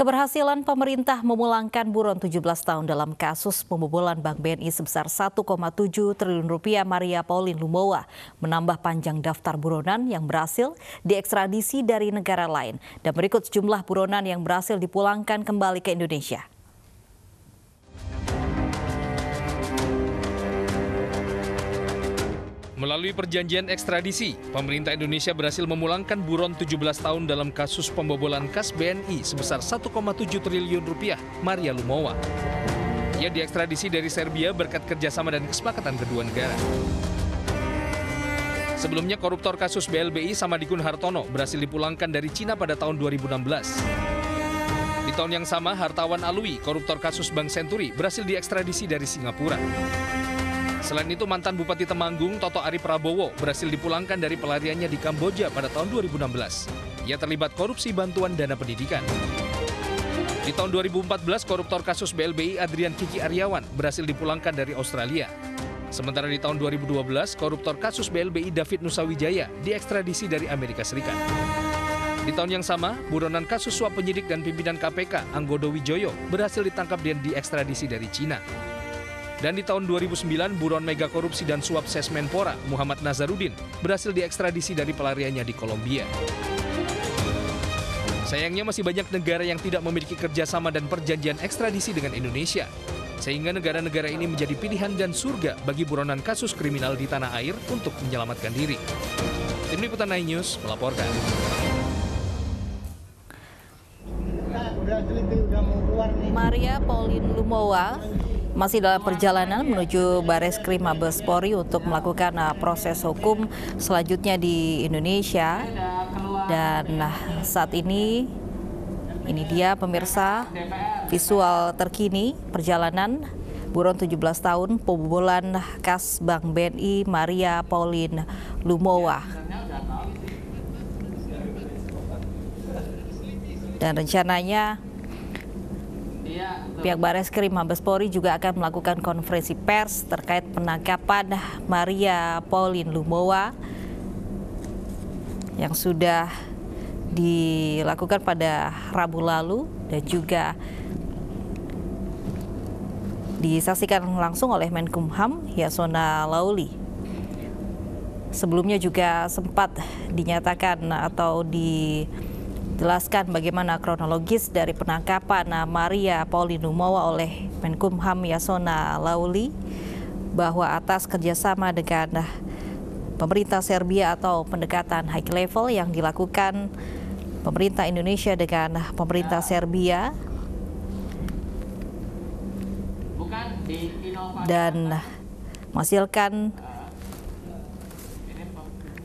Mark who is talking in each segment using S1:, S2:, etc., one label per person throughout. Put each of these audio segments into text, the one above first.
S1: Keberhasilan pemerintah memulangkan buron 17 tahun dalam kasus pembobolan Bank BNI sebesar 1,7 triliun rupiah Maria Pauline Lumowa menambah panjang daftar buronan yang berhasil diekstradisi dari negara lain. Dan berikut sejumlah buronan yang berhasil dipulangkan kembali ke Indonesia.
S2: Melalui perjanjian ekstradisi, pemerintah Indonesia berhasil memulangkan buron 17 tahun dalam kasus pembobolan kas BNI sebesar 1,7 triliun rupiah Maria Lumowa. Ia diekstradisi dari Serbia berkat kerjasama dan kesepakatan kedua negara. Sebelumnya koruptor kasus BLBI Samadikun Hartono berhasil dipulangkan dari Cina pada tahun 2016. Di tahun yang sama, Hartawan Alwi, koruptor kasus Bank Senturi, berhasil diekstradisi dari Singapura. Selain itu, mantan Bupati Temanggung, Toto Ari Prabowo, berhasil dipulangkan dari pelariannya di Kamboja pada tahun 2016. Ia terlibat korupsi bantuan dana pendidikan. Di tahun 2014, koruptor kasus BLBI Adrian Kiki Aryawan berhasil dipulangkan dari Australia. Sementara di tahun 2012, koruptor kasus BLBI David Nusawijaya diekstradisi dari Amerika Serikat. Di tahun yang sama, buronan kasus suap penyidik dan pimpinan KPK, Anggodo Wijoyo, berhasil ditangkap dan diekstradisi dari Cina. Dan di tahun 2009, buron mega korupsi dan suap Sesmenpora, Muhammad Nazarudin, berhasil diekstradisi dari pelariannya di Kolombia. Sayangnya masih banyak negara yang tidak memiliki kerjasama dan perjanjian ekstradisi dengan Indonesia, sehingga negara-negara ini menjadi pilihan dan surga bagi buronan kasus kriminal di tanah air untuk menyelamatkan diri. Tim Liputan 9 News melaporkan.
S1: Maria Pauline Lumowa masih dalam perjalanan menuju Bareskrim Mabes Polri untuk melakukan proses hukum selanjutnya di Indonesia. Dan saat ini dia pemirsa visual terkini perjalanan buron 17 tahun pembobolan kas Bank BNI Maria Pauline Lumowa. Dan rencananya pihak Bareskrim Mabes Polri juga akan melakukan konferensi pers terkait penangkapan Maria Pauline Lumowa yang sudah dilakukan pada Rabu lalu dan juga disaksikan langsung oleh Menkumham Yasona Laoly. Sebelumnya juga sempat dinyatakan atau dijelaskan bagaimana kronologis dari penangkapan Maria Pauline Lumowa oleh Menkumham Yasona Laoly, bahwa atas kerjasama dengan pemerintah Serbia atau pendekatan high level yang dilakukan pemerintah Indonesia dengan pemerintah Serbia dan menghasilkan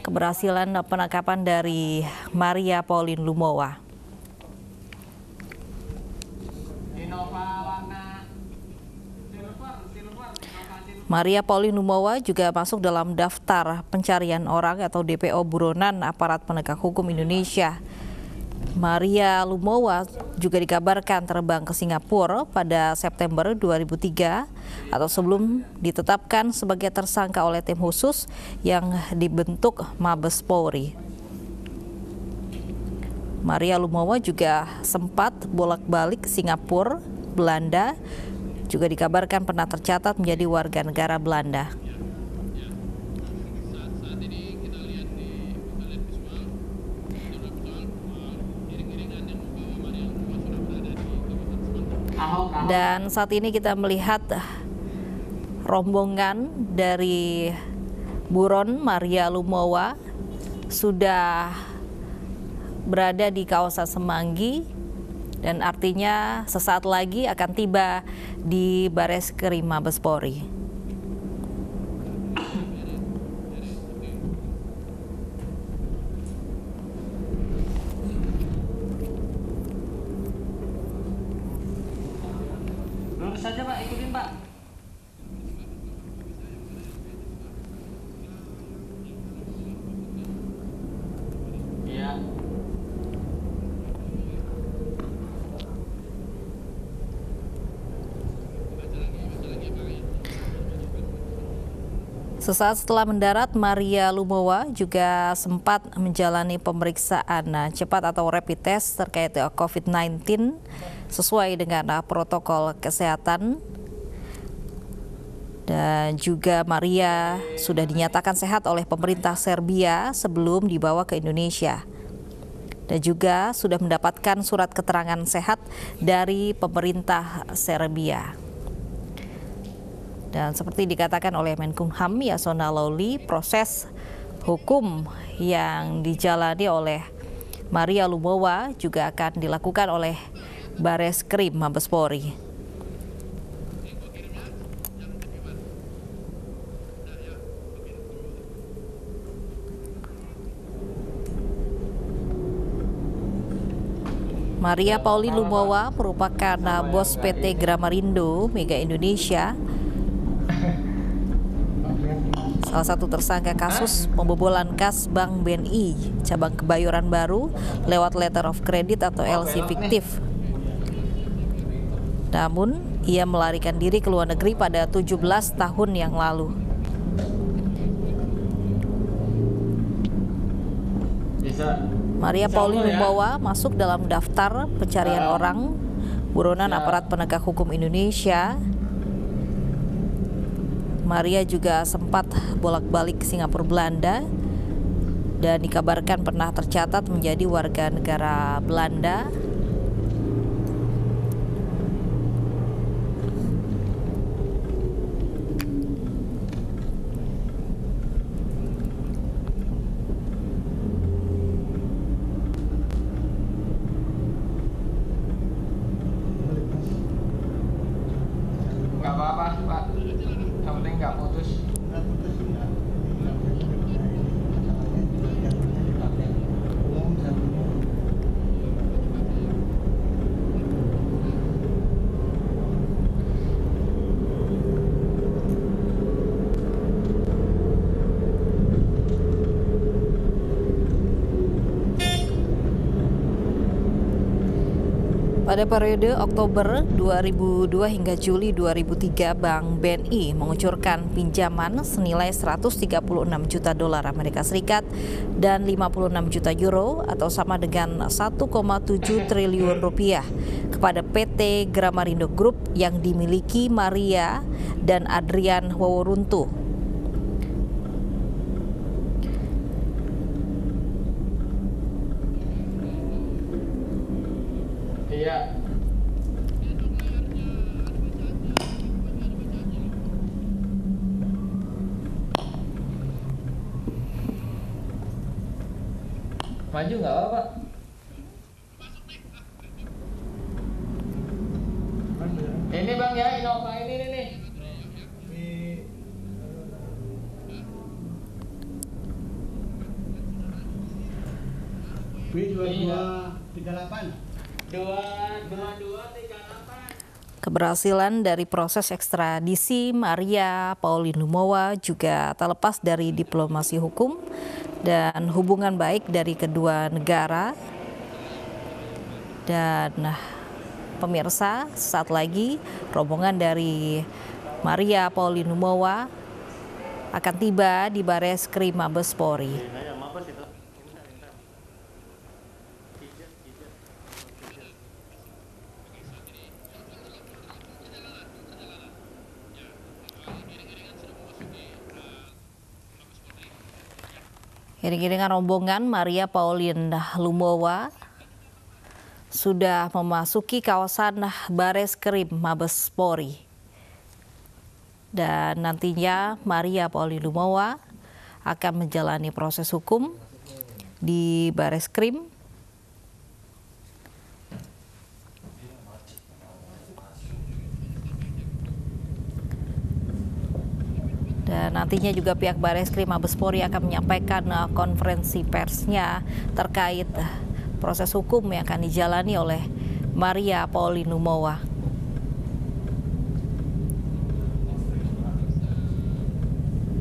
S1: keberhasilan penangkapan dari Maria Pauline Lumowa. Maria Pauline Lumowa juga masuk dalam daftar pencarian orang atau DPO buronan aparat penegak hukum Indonesia. Maria Lumowa juga dikabarkan terbang ke Singapura pada September 2003 atau sebelum ditetapkan sebagai tersangka oleh tim khusus yang dibentuk Mabes Polri. Maria Lumowa juga sempat bolak-balik Singapura, Belanda, juga dikabarkan pernah tercatat menjadi warga negara Belanda. Dan saat ini kita melihat rombongan dari buron Maria Lumowa sudah berada di kawasan Semanggi dan artinya sesaat lagi akan tiba di Bareskrim Mabes Polri.
S3: Lurus saja Pak, ikutin Pak. Iya.
S1: Sesaat setelah mendarat, Maria Lumowa juga sempat menjalani pemeriksaan cepat atau rapid test terkait COVID-19 sesuai dengan protokol kesehatan. Dan juga Maria sudah dinyatakan sehat oleh pemerintah Serbia sebelum dibawa ke Indonesia. Dan juga sudah mendapatkan surat keterangan sehat dari pemerintah Serbia. Dan seperti dikatakan oleh Menkumham Yasona Lawli, proses hukum yang dijalani oleh Maria Lumowa juga akan dilakukan oleh Bareskrim Mabes Polri. Maria Pauline Lumowa merupakan bos PT Gramarindo Mega Indonesia, salah satu tersangka kasus pembobolan kas Bank BNI cabang Kebayoran Baru lewat letter of credit atau LC fiktif. Namun, ia melarikan diri ke luar negeri pada 17 tahun yang lalu. Maria Pauline Lumowa masuk dalam daftar pencarian orang buronan aparat penegak hukum Indonesia. Maria juga sempat bolak-balik ke Singapura, Belanda, dan dikabarkan pernah tercatat menjadi warga negara Belanda.
S4: Nggak apa-apa, Pak. Yang penting nggak putus.
S1: Pada periode Oktober 2002 hingga Juli 2003, Bank BNI mengucurkan pinjaman senilai 136 juta dolar Amerika Serikat dan 56 juta euro atau sama dengan 1,7 triliun rupiah kepada PT Gramarindo Group yang dimiliki Maria dan Adrian Woworuntu.
S4: Iya. Maju nggak apa-apa. Ini Bang ya, Innova ini nih.
S5: B2238.
S4: 2238.
S1: Keberhasilan dari proses ekstradisi Maria Pauline Lumowa juga tak lepas dari diplomasi hukum dan hubungan baik dari kedua negara. Dan pemirsa, saat lagi rombongan dari Maria Pauline Lumowa akan tiba di Bareskrim Mabes Polri. Iring-iringan rombongan Maria Pauline Lumowa sudah memasuki kawasan Bareskrim Mabes Polri. Dan nantinya Maria Pauline Lumowa akan menjalani proses hukum di Bareskrim. Dan nantinya juga pihak Bareskrim Mabes Polri akan menyampaikan konferensi persnya terkait proses hukum yang akan dijalani oleh Maria Pauline Lumowa.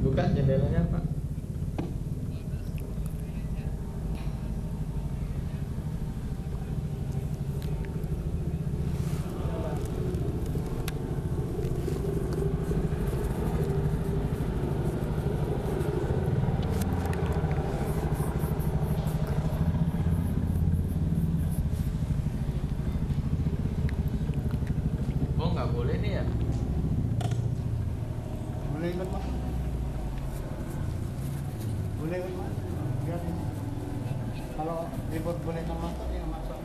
S4: Buka jendelanya, Pak. nggak boleh nih ya?
S5: Boleh ikut mas? Boleh ikut mas? Biar ini. Kalau ribut boleh masuk ya masuk.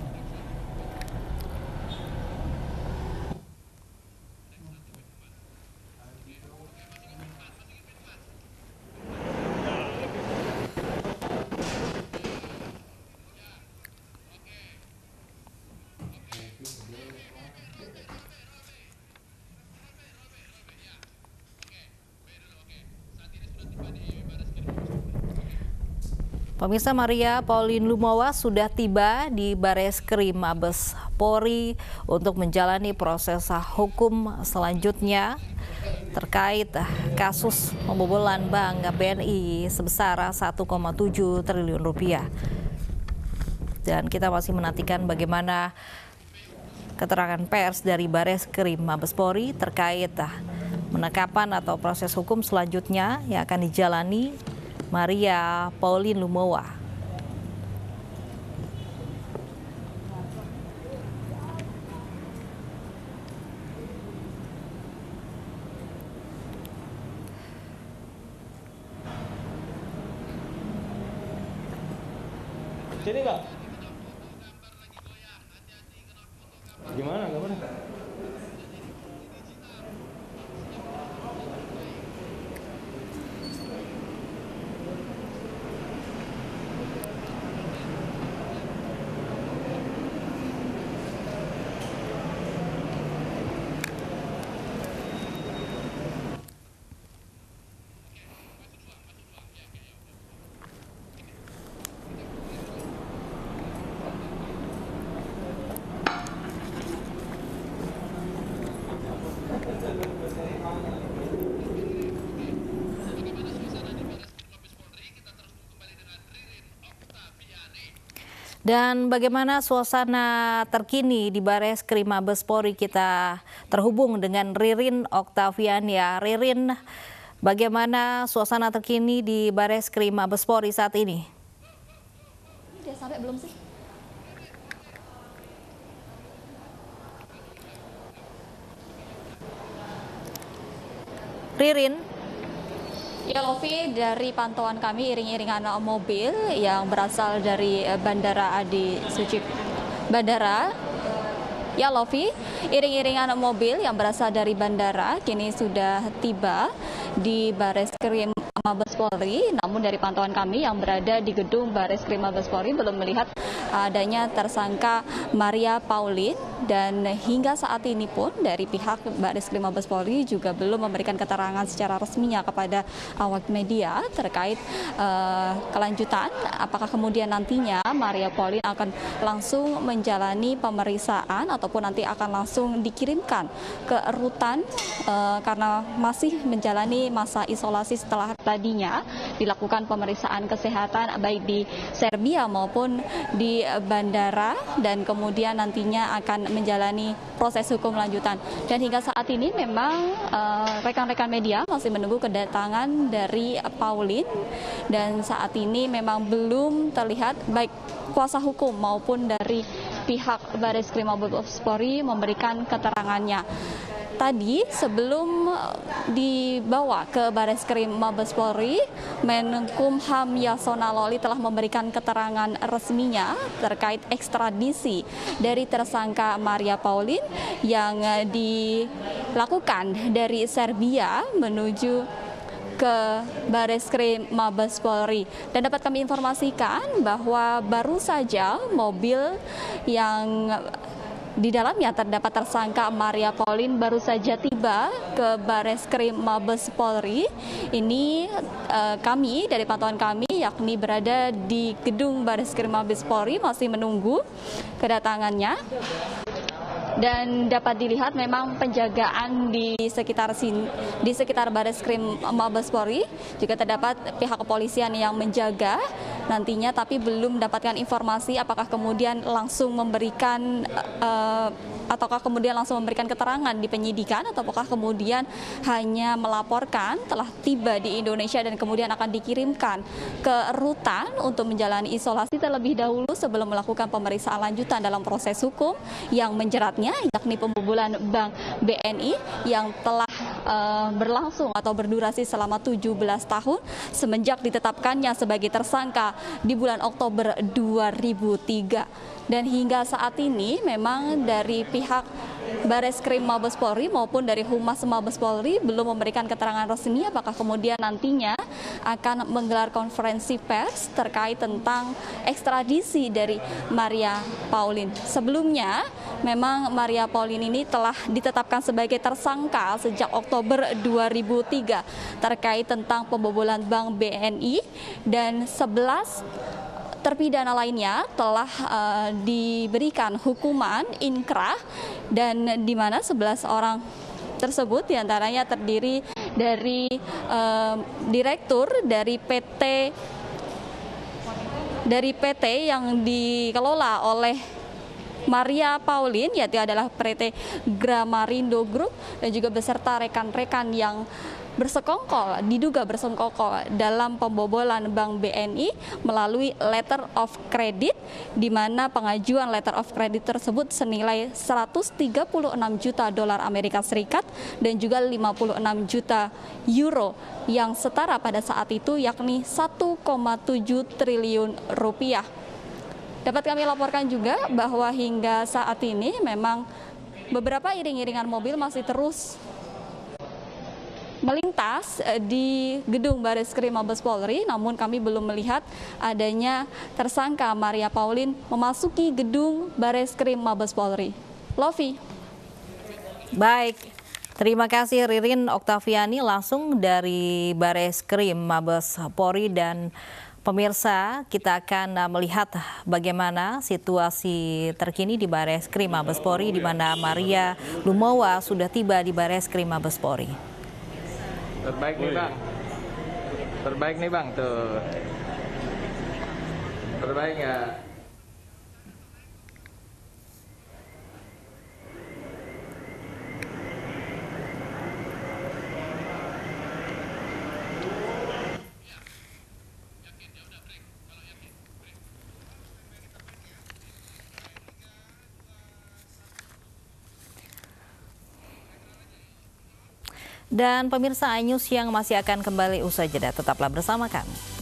S1: Pemirsa, Maria Pauline Lumowa sudah tiba di Bareskrim Mabes Polri untuk menjalani proses hukum selanjutnya terkait kasus pembobolan Bank BNI sebesar 1,7 triliun rupiah. Dan kita masih menantikan bagaimana keterangan pers dari Bareskrim Mabes Polri terkait penangkapan atau proses hukum selanjutnya yang akan dijalani Maria Pauline Lumowa.
S3: Sini Kak. Gimana? Gak boleh?
S1: Dan bagaimana suasana terkini di Bareskrim Mabes Polri, kita terhubung dengan Ririn Oktaviania. Ririn, bagaimana suasana terkini di Bareskrim Mabes Polri saat ini?
S6: Udah sampai belum sih?
S1: Ririn.
S6: Ya Lofi, dari pantauan kami iring-iringan mobil yang berasal dari Bandara Adi Sucipto Bandara. Ya Lofi, iring-iringan mobil yang berasal dari bandara kini sudah tiba di Bareskrim Mabes Polri. Namun dari pantauan kami yang berada di gedung Bareskrim Mabes Polri belum melihat adanya tersangka Maria Pauline, dan hingga saat ini pun dari pihak Bareskrim Mabes Polri juga belum memberikan keterangan secara resminya kepada awak media terkait kelanjutan apakah kemudian nantinya Maria Pauline akan langsung menjalani pemeriksaan ataupun nanti akan langsung dikirimkan ke rutan karena masih menjalani masa isolasi setelah tadinya dilakukan pemeriksaan kesehatan baik di Serbia maupun di bandara, dan kemudian nantinya akan menjalani proses hukum lanjutan. Dan hingga saat ini memang rekan-rekan media masih menunggu kedatangan dari Pauline, dan saat ini memang belum terlihat baik kuasa hukum maupun dari pihak Bareskrim Mabes Polri memberikan keterangannya. Tadi sebelum dibawa ke Bareskrim Mabes Polri, Menkumham Yasona Lawli telah memberikan keterangan resminya terkait ekstradisi dari tersangka Maria Pauline yang dilakukan dari Serbia menuju ke Bareskrim Mabes Polri. Dan dapat kami informasikan bahwa baru saja mobil yang di dalamnya terdapat tersangka Maria Pauline baru saja tiba ke Bareskrim Mabes Polri. Ini kami dari pantauan kami yakni berada di gedung Bareskrim Mabes Polri masih menunggu kedatangannya. Dan dapat dilihat memang penjagaan di sekitar Bareskrim Mabes Polri juga terdapat pihak kepolisian yang menjaga nantinya, tapi belum mendapatkan informasi apakah kemudian langsung memberikan ataukah kemudian langsung memberikan keterangan di penyidikan, ataukah kemudian hanya melaporkan telah tiba di Indonesia dan kemudian akan dikirimkan ke rutan untuk menjalani isolasi terlebih dahulu sebelum melakukan pemeriksaan lanjutan dalam proses hukum yang menjeratnya, yakni pembobolan Bank BNI yang telah berlangsung atau berdurasi selama 17 tahun semenjak ditetapkannya sebagai tersangka di bulan Oktober 2003. Dan hingga saat ini memang dari pihak Bareskrim Mabes Polri maupun dari Humas Mabes Polri belum memberikan keterangan resmi apakah kemudian nantinya akan menggelar konferensi pers terkait tentang ekstradisi dari Maria Pauline. Sebelumnya memang Maria Pauline ini telah ditetapkan sebagai tersangka sejak Oktober 2003 terkait tentang pembobolan Bank BNI, dan 11 terpidana lainnya telah diberikan hukuman inkrah, dan di mana 11 orang tersebut diantaranya terdiri dari direktur dari PT yang dikelola oleh Maria Pauline, yaitu adalah PT Gramarindo Group, dan juga beserta rekan-rekan yang diduga bersekongkol dalam pembobolan Bank BNI melalui letter of credit, di mana pengajuan letter of credit tersebut senilai 136 juta dolar Amerika Serikat dan juga 56 juta euro yang setara pada saat itu yakni 1,7 triliun rupiah. Dapat kami laporkan juga bahwa hingga saat ini memang beberapa iring-iringan mobil masih terus melintas di gedung Bareskrim Mabes Polri, namun kami belum melihat adanya tersangka Maria Pauline memasuki gedung Bareskrim Mabes Polri. Lofi.
S1: Baik, terima kasih Ririn Oktaviani langsung dari Bareskrim Mabes Polri. Dan pemirsa, kita akan melihat bagaimana situasi terkini di Bareskrim Mabes Polri, di mana Maria Lumowa sudah tiba di Bareskrim Mabes Polri.
S4: Terbaik nih bang, terbaik nih bang tuh, terbaik ya.
S1: Dan pemirsa iNews yang masih akan kembali usai jeda, tetaplah bersama kami.